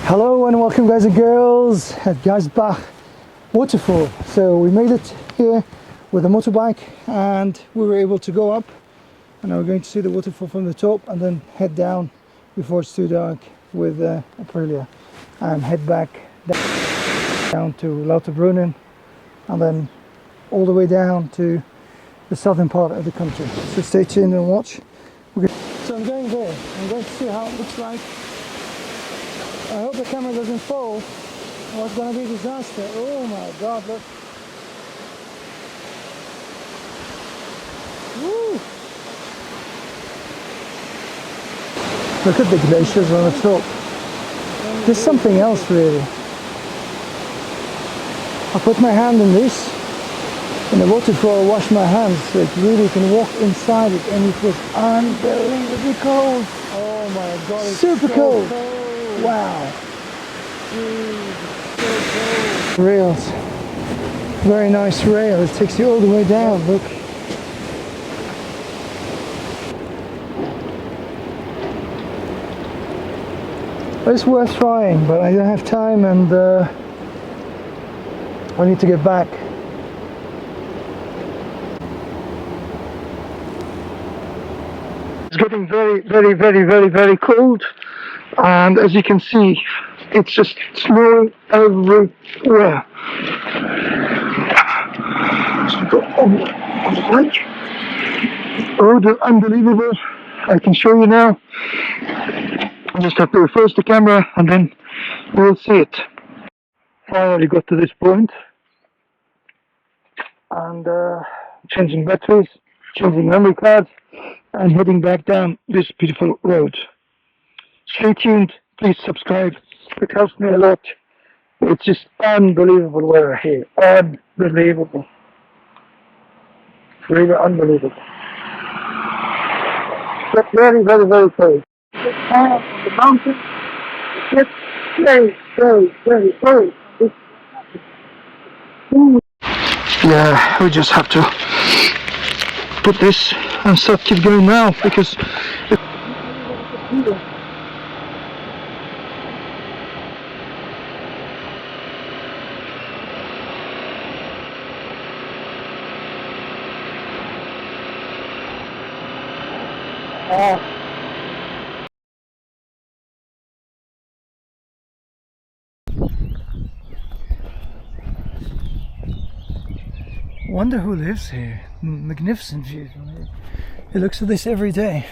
Hello and welcome guys and girls at Staubbach Waterfall. So we made it here with a motorbike and we were able to go up, and now we're going to see the waterfall from the top and then head down before it's too dark with Aprilia and head back down to Lauterbrunnen and then all the way down to the southern part of the country. So stay tuned and watch. So I'm going there. I'm going to see how it looks like. I hope the camera doesn't fall or it's going to be a disaster. Oh my god, look. Woo. Look at the glaciers on the top. There's something else really. I put my hand in this, in the waterfall, wash my hands so it really can walk inside it, and it was unbelievably cold. Oh my god, it's super so cold. Wow. Rails. Very nice rail. It takes you all the way down. Look. It's worth trying, but I don't have time and I need to get back. It's getting very cold, and as you can see, it's just snowing everywhere. So go on the right. Oh, they're unbelievable. I can show you now. I just have to reverse the camera and then we'll see it. Finally got to this point and changing batteries, changing memory cards, and heading back down this beautiful road. Stay tuned, please subscribe, it helps me a lot. It's just unbelievable weather here, unbelievable, really unbelievable. But very cold. The top of the mountain, it's very cold. Yeah, we just have to put this and keep going now because wonder who lives here. Magnificent view from here. It looks at this every day.